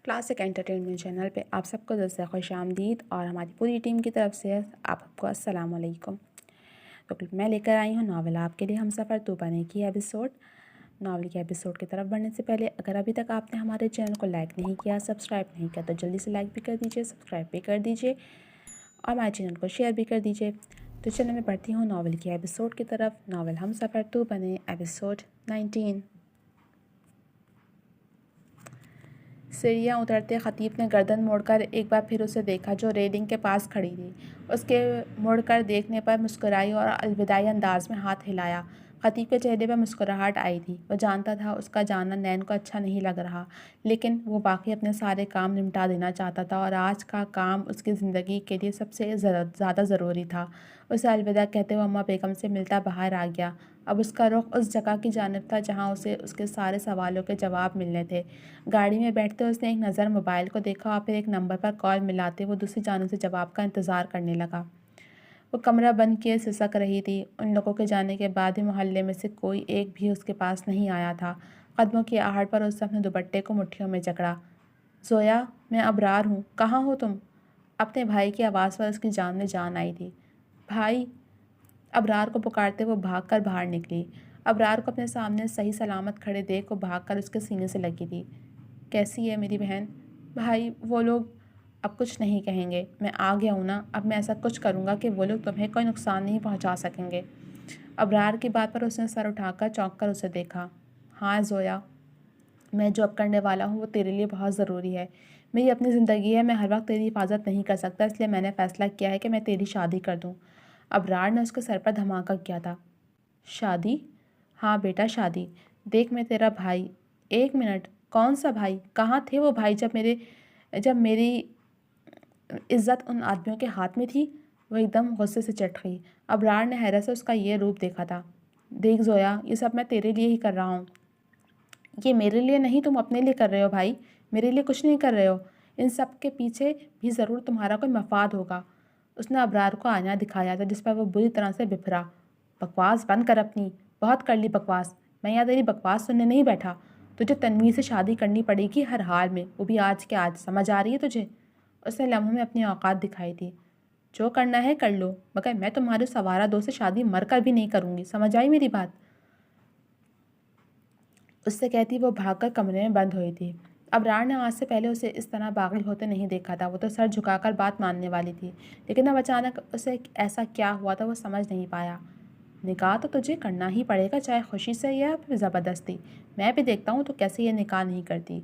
Classic entertainment channel پہ آپ سب کو دل سے خوش آمدید اور ہماری پوری ٹیم کی طرف سے آپ کو السلام علیکم۔ تو میں لے کر آئی ہوں ناول آپ کے لیے ہم سفر تو بنے کی ایپیسوڈ۔ ناول کے ایپیسوڈ کی طرف بڑھنے سے پہلے اگر ابھی تک آپ نے ہمارے چینل کو لائک نہیں کیا، سبسکرائب نہیں کیا تو جلدی سے لائک بھی کر دیجیے، سبسکرائب بھی کر دیجیے اور ہمارے چینل کو شیئر بھی کر دیجیے۔ تو چلیں میں پڑھتی ہوں ناول کی ایپیسوڈ کی طرف۔ ناول ہم سفر تو بنے ایپیسوڈ 19۔ سیڑھیاں اترتے خطیب نے گردن موڑ کر ایک بار پھر اسے دیکھا جو ریلنگ کے پاس کھڑی تھی۔ اس کے مڑ کر دیکھنے پر مسکرائی اور الوداعی انداز میں ہاتھ ہلایا۔ خطیب کے چہرے پر مسکراہٹ آئی تھی۔ وہ جانتا تھا اس کا جانا نین کو اچھا نہیں لگ رہا، لیکن وہ باقی اپنے سارے کام نمٹا دینا چاہتا تھا اور آج کا کام اس کی زندگی کے لیے سب سے زیادہ ضروری تھا۔ اسے الوداع کہتے ہوئے اما بیگم سے ملتا باہر آ گیا۔ اب اس کا رخ اس جگہ کی جانب تھا جہاں اسے اس کے سارے سوالوں کے جواب ملنے تھے۔ گاڑی میں بیٹھتے اس نے ایک نظر موبائل کو دیکھا اور پھر ایک نمبر پر کال ملاتے وہ دوسری جانب سے جواب کا انتظار کرنے لگا۔ وہ کمرہ بند کیے سسک رہی تھی۔ ان لوگوں کے جانے کے بعد بھی محلے میں سے کوئی ایک بھی اس کے پاس نہیں آیا تھا۔ قدموں کی آہٹ پر اس نے اپنے دوپٹے کو مٹھیوں میں جکڑا۔ زویا، میں ابرار ہوں، کہاں ہو تم؟ اپنے بھائی کی آواز پر اس کی جان میں جان آئی تھی۔ بھائی! ابرار کو پکارتے وہ بھاگ کر باہر نکلی۔ ابرار کو اپنے سامنے صحیح سلامت کھڑے دیکھ وہ بھاگ کر اس کے سینے سے لگی تھی۔ کیسی ہے میری بہن؟ بھائی، وہ لوگ اب کچھ نہیں کہیں گے، میں آ گیا ہوں نا، اب میں ایسا کچھ کروں گا کہ وہ لوگ تمہیں کوئی نقصان نہیں پہنچا سکیں گے۔ ابرار کی بات پر اس نے سر اٹھا کر چونک کر اسے دیکھا۔ ہاں زویا، میں جو اب کرنے والا ہوں وہ تیرے لیے بہت ضروری ہے۔ میری اپنی زندگی ہے، میں ہر وقت تیری حفاظت نہیں کر سکتا، اس لیے میں نے فیصلہ کیا ہے کہ میں تیری شادی کر دوں۔ ابرار نے اس کے سر پر دھماکہ کیا تھا۔ شادی؟ ہاں بیٹا، شادی۔ دیکھ میں تیرا بھائی۔ ایک منٹ، کون سا بھائی؟ کہاں تھے وہ بھائی جب میری عزت ان آدمیوں کے ہاتھ میں تھی؟ وہ ایک دم غصے سے چٹ گئی۔ ابرار نے حیرت سے اس کا یہ روپ دیکھا تھا۔ دیکھ زویا، یہ سب میں تیرے لیے ہی کر رہا ہوں۔ یہ میرے لیے نہیں، تم اپنے لیے کر رہے ہو بھائی، میرے لیے کچھ نہیں کر رہے ہو۔ ان سب کے پیچھے بھی ضرور تمہارا کوئی مفاد ہوگا۔ اس نے ابرار کو آئینہ دکھایا تھا جس پر وہ بری طرح سے بفرا۔ بکواس بند کر اپنی، بہت کر لی بکواس، میں یہاں تیری بکواس سننے نہیں بیٹھا۔ تجھے تنویر سے شادی کرنی پڑے گی ہر حال میں، وہ بھی آج کے آج، سمجھ آ رہی ہے تجھے؟ اس نے لمحوں میں اپنی اوقات دکھائی تھی۔ جو کرنا ہے کر لو، مگر میں تمہارے سوارا دو سے شادی مر کر بھی نہیں کروں گی، سمجھ آئی میری بات؟ اس سے کہتی وہ بھاگ کر کمرے میں بند ہوئی تھی۔ ابرار نے آج سے پہلے اسے اس طرح باغی ہوتے نہیں دیکھا تھا۔ وہ تو سر جھکا کر بات ماننے والی تھی، لیکن اب اچانک اسے ایسا کیا ہوا تھا وہ سمجھ نہیں پایا۔ نکاح تو تجھے کرنا ہی پڑے گا، چاہے خوشی سے یا پھر زبردستی۔ میں بھی دیکھتا ہوں تو کیسے یہ نکاح نہیں کرتی۔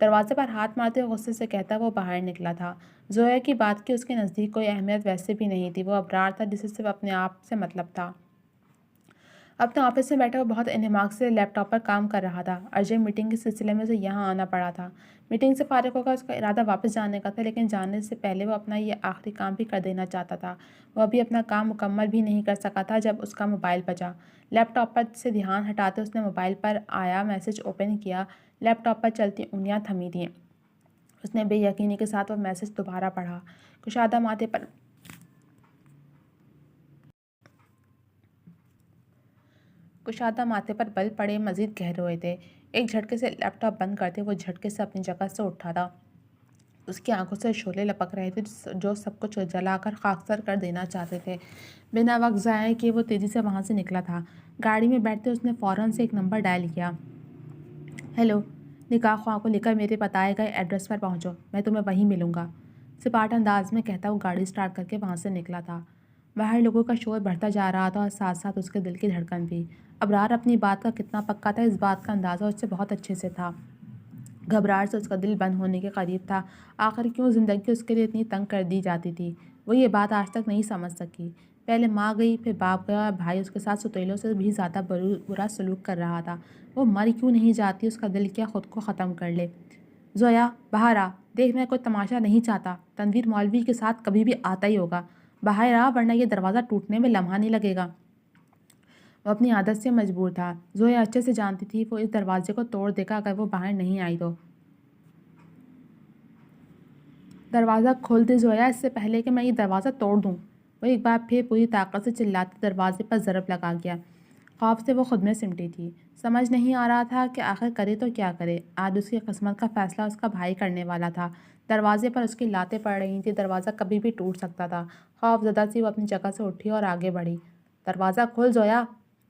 دروازے پر ہاتھ مارتے ہوئے غصے سے کہتا وہ باہر نکلا تھا۔ زویا کی بات کی اس کے نزدیک کوئی اہمیت ویسے بھی نہیں تھی۔ وہ ابرار تھا جسے صرف اپنے آپ سے مطلب تھا۔ اپنے آفس میں بیٹھا وہ بہت انہماک سے لیپ ٹاپ پر کام کر رہا تھا۔ ارجنٹ میٹنگ کے سلسلے میں اسے یہاں آنا پڑا تھا۔ میٹنگ سے فارغ ہو کر اس کا ارادہ واپس جانے کا تھا، لیکن جانے سے پہلے وہ اپنا یہ آخری کام بھی کر دینا چاہتا تھا۔ وہ ابھی اپنا کام مکمل بھی نہیں کر سکا تھا جب اس کا موبائل بجا۔ لیپ ٹاپ پر سے دھیان ہٹاتے اس نے موبائل پر آیا میسج اوپن کیا۔ لیپ ٹاپ پر چلتی انگلیاں تھمی تھیں۔ اس نے بے یقینی کے ساتھ وہ میسج دوبارہ پڑھا۔ کشادہ ماتھے پر بل پڑے مزید گہرے ہوئے تھے۔ ایک جھٹکے سے لیپ ٹاپ بند کرتے وہ جھٹکے سے اپنی جگہ سے اٹھا تھا۔ اس کی آنکھوں سے شعلے لپک رہے تھے جو سب کچھ جلا کر خاکسار کر دینا چاہتے تھے۔ بنا وقت ضائع کیے وہ تیزی سے وہاں سے نکلا تھا۔ گاڑی میں بیٹھتے اس نے فوراً سے ایک نمبر ڈائل کیا۔ ہیلو، نکاح خواہ کو لے کر میرے بتائے گئے ایڈریس پر پہنچو، میں تمہیں وہیں ملوں گا، سپاٹ انداز میں کہتا وہ گاڑی سٹارٹ کر کے وہاں سے نکلا تھا۔ باہر لوگوں کا شور بڑھتا جا رہا تھا اور ساتھ ساتھ اس کے دل کی دھڑکن بھی۔ ابرار اپنی بات کا کتنا پکا تھا اس بات کا اندازہ اس سے بہت اچھے سے تھا۔ گھبراہٹ سے اس کا دل بند ہونے کے قریب تھا۔ آخر کیوں زندگی اس کے لیے اتنی تنگ کر دی جاتی تھی؟ وہ یہ بات آج تک نہیں سمجھ سکی۔ پہلے ماں گئی، پھر باپ گیا اور بھائی اس کے ساتھ ستیلوں سے بھی زیادہ برا سلوک کر رہا تھا۔ وہ مر کیوں نہیں جاتی؟ اس کا دل کیا خود کو ختم کر لے؟ زویا، باہر آ، دیکھ میں کوئی تماشا نہیں چاہتا، تنویر مولوی کے ساتھ کبھی بھی آتا ہی ہوگا، باہر آ ورنہ یہ دروازہ ٹوٹنے میں لمحہ نہیں لگے گا۔ وہ اپنی عادت سے مجبور تھا۔ زویا اچھے سے جانتی تھی وہ اس دروازے کو توڑ دے گا اگر وہ باہر نہیں آئی تو۔ دروازہ کھول دے زویا، اس سے پہلے کہ میں یہ دروازہ توڑ دوں۔ وہ ایک بار پھر پوری طاقت سے چلاتے دروازے پر ضرب لگا گیا۔ خوف سے وہ خود میں سمٹی تھی۔ سمجھ نہیں آ رہا تھا کہ آخر کرے تو کیا کرے۔ آج اس کی قسمت کا فیصلہ اس کا بھائی کرنے والا تھا۔ دروازے پر اس کی لاتیں پڑ رہی تھیں، دروازہ کبھی بھی ٹوٹ سکتا تھا۔ خوف زدہ سی وہ اپنی جگہ سے اٹھی اور آگے بڑھی۔ دروازہ کھول زویا!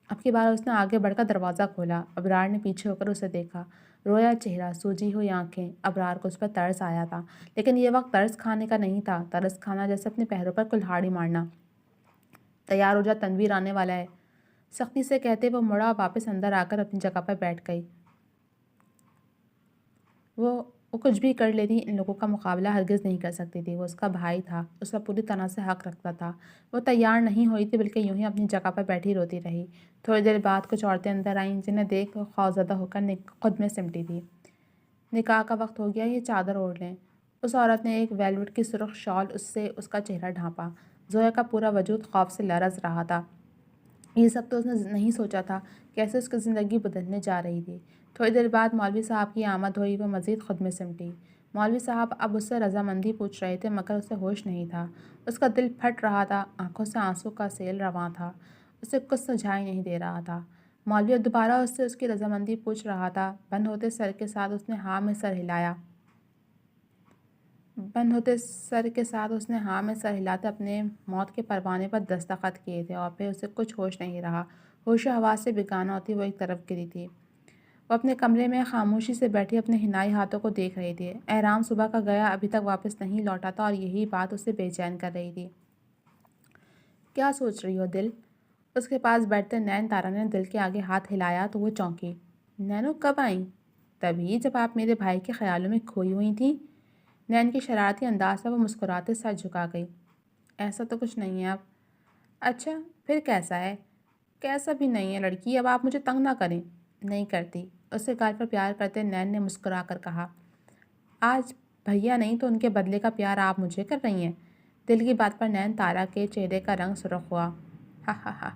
اب کی بار اس نے آگے بڑھ کر دروازہ کھولا۔ ابرار نے پیچھے ہو کر اسے دیکھا۔ رویا چہرہ، سوجی ہوئی آنکھیں۔ ابرار کو اس پر ترس آیا تھا، لیکن یہ وقت ترس کھانے کا نہیں تھا۔ ترس کھانا جیسے اپنے پیروں پر کلہاڑی مارنا۔ تیار ہو جا، تنویر آنے والا ہے، سختی سے کہتے وہ مڑا، واپس اندر آ کر اپنی جگہ پر بیٹھ گئی۔ وہ کچھ بھی کر لیتی، ان لوگوں کا مقابلہ ہرگز نہیں کر سکتی تھی۔ وہ اس کا بھائی تھا، اس پر پوری طرح سے حق رکھتا تھا۔ وہ تیار نہیں ہوئی تھی، بلکہ یوں ہی اپنی جگہ پر بیٹھی روتی رہی۔ تھوڑی دیر بعد کچھ عورتیں اندر آئیں، جنہیں دیکھ خوفزدہ ہو کر خود میں سمٹی تھی۔ نکاح کا وقت ہو گیا، یہ چادر اوڑھ لیں۔ اس عورت نے ایک ویلوٹ کی سرخ شال سے اس کا چہرہ ڈھانپا۔ زویا کا پورا وجود خوف سے لرز رہا تھا۔ یہ سب تو اس نے نہیں سوچا تھا، کیسے اس کی زندگی بدلنے جا رہی تھی۔ تھوڑی دیر بعد مولوی صاحب کی آمد ہوئی، وہ مزید خود میں سمٹی۔ مولوی صاحب اب اس سے رضامندی پوچھ رہے تھے، مگر اسے ہوش نہیں تھا۔ اس کا دل پھٹ رہا تھا، آنکھوں سے آنسو کا سیل رواں تھا۔ اسے کچھ سجھائی نہیں دے رہا تھا۔ مولوی اب دوبارہ اس سے اس کی رضامندی پوچھ رہا تھا۔ بند ہوتے سر کے ساتھ اس نے ہاں میں سر ہلایا۔ اس نے ہاں میں سر ہلاتے اپنے موت کے پروانے پر دستخط کیے تھے، اور پھر اسے کچھ ہوش نہیں رہا۔ ہوش و حواس سے بیگانہ ہوتی وہ ایک طرف گری تھی۔ وہ اپنے کمرے میں خاموشی سے بیٹھی اپنے حنائی ہاتھوں کو دیکھ رہی تھی۔ احرام صبح کا گیا ابھی تک واپس نہیں لوٹا تھا، اور یہی بات اسے بے چین کر رہی تھی۔ کیا سوچ رہی ہو دل؟ اس کے پاس بیٹھتے نین تارا نے دل کے آگے ہاتھ ہلایا تو وہ چونکی۔ نینو کب آئیں؟ تبھی جب آپ میرے بھائی کے خیالوں میں کھوئی ہوئی تھیں۔ نین کی شرارتی انداز سے وہ مسکراتے سر جھکا گئی۔ ایسا تو کچھ نہیں ہے اب۔ اچھا پھر کیسا ہے؟ کیسا بھی نہیں ہے لڑکی، اب آپ مجھے تنگ نہ کریں۔ نہیں کرتی، اس کے گال پر پیار کرتے نین نے مسکرا کر کہا۔ آج بھیا نہیں تو ان کے بدلے کا پیار آپ مجھے کر رہی ہیں؟ دل کی بات پر نین تارا کے چہرے کا رنگ سرخ ہوا۔ ہا ہا ہا،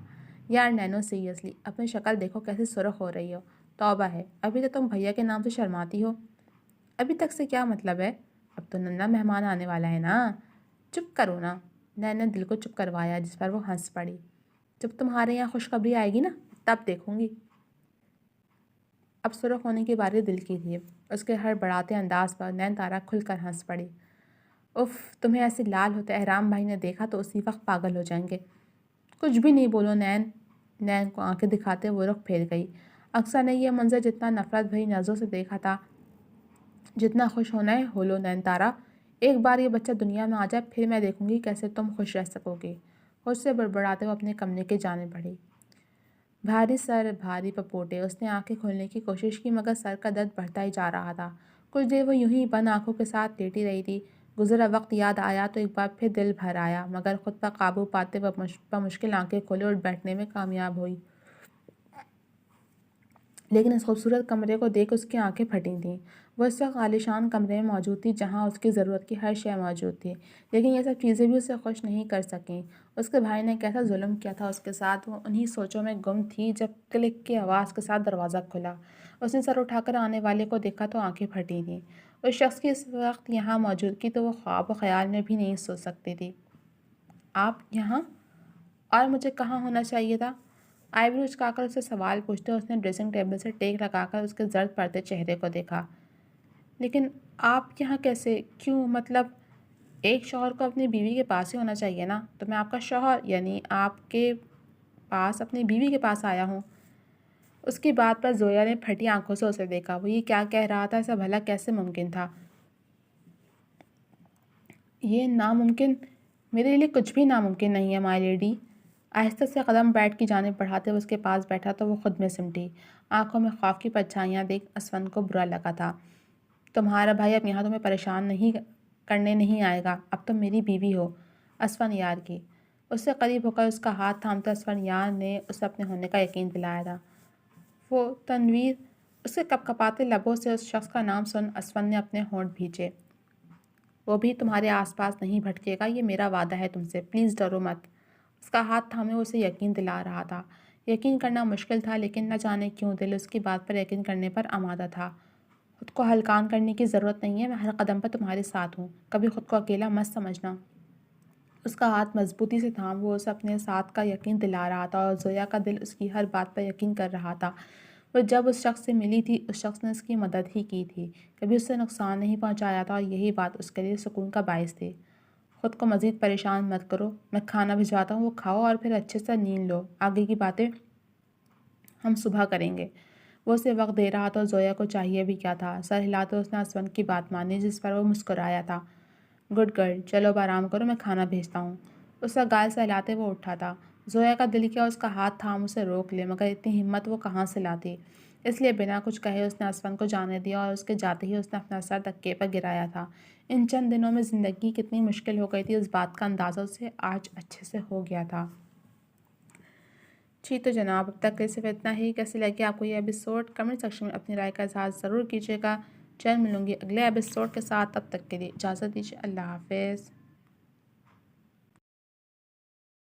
یار نینو سیریسلی اپنی شکل دیکھو کیسے سرخ ہو رہی ہو۔ توبہ ہے، ابھی تک تم بھیا کے نام سے شرماتی ہو۔ ابھی تک سے کیا مطلب ہے؟ اب تو ننا مہمان آنے والا ہے نا۔ چپ کرو نا، نین نے دل کو چپ کروایا، جس پر وہ ہنس پڑی۔ جب تمہارے یہاں خوشخبری آئے گی نا، تب دیکھوں گی۔ اب سرخ ہونے کی باری دل کی تھی۔ اس کے ہر بڑھاتے انداز پر نین تارا کھل کر ہنس پڑی۔ اف، تمہیں ایسے لال ہوتے احرام بھائی نے دیکھا تو اسی وقت پاگل ہو جائیں گے۔ کچھ بھی نہیں بولو نین۔ نین کو آنکھیں دکھاتے وہ رخ پھیر گئی۔ اکثر نے یہ منظر جتنا نفرت بھری نظروں سے دیکھا تھا، جتنا خوش ہونا ہے ہو لو نین تارا۔ ایک بار یہ بچہ دنیا میں آ جائے، پھر میں دیکھوں گی کیسے تم خوش رہ سکو گے۔ خوش سے بڑبڑاتے وہ اپنے کمرے کی جانب بڑھی۔ بھاری سر، بھاری پپوٹے۔ اس نے آنکھیں کھولنے کی کوشش کی، مگر سر کا درد بڑھتا ہی جا رہا تھا۔ کچھ دیر وہ یوں ہی بند آنکھوں کے ساتھ لیٹی رہی تھی۔ گزرا وقت یاد آیا تو ایک بار پھر دل بھر آیا، مگر خود پر قابو پاتے وہ بمشکل آنکھیں کھولے اور بیٹھنے میں کامیاب ہوئی۔ لیکن اس خوبصورت کمرے کو دیکھ اس کی آنکھیں پھٹی تھیں۔ وہ اس وقت عالیشان کمرے میں موجود تھی، جہاں اس کی ضرورت کی ہر شے موجود تھی، لیکن یہ سب چیزیں بھی اسے خوش نہیں کر سکیں۔ اس کے بھائی نے کیسا ظلم کیا تھا اس کے ساتھ، وہ انہی سوچوں میں گم تھی جب کلک کی آواز کے ساتھ دروازہ کھلا۔ اس نے سر اٹھا کر آنے والے کو دیکھا تو آنکھیں پھٹی تھیں۔ اس شخص کی اس وقت یہاں موجودگی تو وہ خواب و خیال میں بھی نہیں سوچ سکتی تھی۔ آپ یہاں؟ اور مجھے کہاں ہونا چاہیے تھا؟ آئی برو اچکا کر اسے سوال پوچھتے اس نے ڈریسنگ ٹیبل سے ٹیک لگا کر اس کے زرد پڑتے چہرے کو دیکھا۔ لیکن آپ یہاں کیسے؟ کیوں؟ مطلب ایک شوہر کو اپنی بیوی کے پاس ہی ہونا چاہیے نا۔ تو میں آپ کا شوہر یعنی آپ کے پاس اپنی بیوی کے پاس آیا ہوں۔ اس کی بات پر زویا نے پھٹی آنکھوں سے اسے دیکھا۔ وہ یہ کیا کہہ رہا تھا؟ ایسا بھلا کیسے ممکن تھا؟ یہ ناممکن؟ میرے لیے کچھ بھی ناممکن نہیں ہے مائی لیڈی۔ آہستہ سے قدم بیٹھ کی جانب بڑھاتے وہ اس کے پاس بیٹھا تو وہ خود میں سمٹی۔ آنکھوں میں خوف کی پرچھائیاں دیکھ اسفند کو برا لگا تھا۔ تمہارا بھائی اب یہاں تمہیں پریشان کرنے نہیں آئے گا، اب تم میری بیوی ہو۔ اسفند یار کی اس سے قریب ہو کر اس کا ہاتھ تھامتے اسفند یار نے اسے اپنے ہونے کا یقین دلایا تھا۔ وہ تنویر؟ اس کے کپ کپاتے لبوں سے اس شخص کا نام سن اسفند نے اپنے ہونٹ بھینچے۔ وہ بھی تمہارے آس پاس نہیں بھٹکے گا، یہ میرا وعدہ ہے تم سے، پلیز ڈرو مت۔ اس کا ہاتھ تھامے اسے یقین دلا رہا تھا۔ یقین کرنا مشکل تھا، لیکن نہ جانے کیوں دل اس کی بات پر یقین کرنے پر آمادہ تھا۔ خود کو ہلکان کرنے کی ضرورت نہیں ہے، میں ہر قدم پر تمہارے ساتھ ہوں، کبھی خود کو اکیلا مت سمجھنا۔ اس کا ہاتھ مضبوطی سے تھام وہ اسے اپنے ساتھ کا یقین دلا رہا تھا اور زویا کا دل اس کی ہر بات پر یقین کر رہا تھا۔ وہ جب اس شخص سے ملی تھی اس شخص نے اس کی مدد ہی کی تھی، کبھی اس سے نقصان نہیں پہنچایا تھا، اور یہی بات اس کے لیے سکون کا باعث تھی۔ خود کو مزید پریشان مت کرو، میں کھانا بھجواتا ہوں، وہ کھاؤ اور پھر اچھے سے نیند لو، آگے کی باتیں ہم صبح کریں گے۔ وہ اسے وقت دے رہا تھا اور زویا کو چاہیے بھی کیا تھا۔ سر ہلاتے اس نے اسون کی بات مانی جس پر وہ مسکرایا تھا۔ گڈ گرل، چلو اب آرام کرو، میں کھانا بھیجتا ہوں۔ اس کا گال سہلاتے وہ اٹھا تھا۔ زویا کا دل کیا اس کا ہاتھ تھام اسے روک لے، مگر اتنی ہمت وہ کہاں سے لاتی؟ اس لیے بنا کچھ کہے اس نے اسون کو جانے دیا اور اس کے جاتے ہی اس نے اپنا سر تکیے پر گرایا تھا۔ ان چند دنوں میں زندگی کتنی مشکل ہو گئی تھی اس بات کا اندازہ اسے آج اچھے سے ہو گیا تھا۔ جی تو جناب، اب تک کے صرف اتنا ہی۔ کیسے لگے آپ کو یہ ایپیسوڈ؟ کمنٹ سیکشن میں اپنی رائے کا اظہار ضرور کیجیے گا۔ جلد ملوں گی اگلے ایپیسوڈ کے ساتھ، تب تک کے لیے اجازت دیجیے۔ اللہ حافظ۔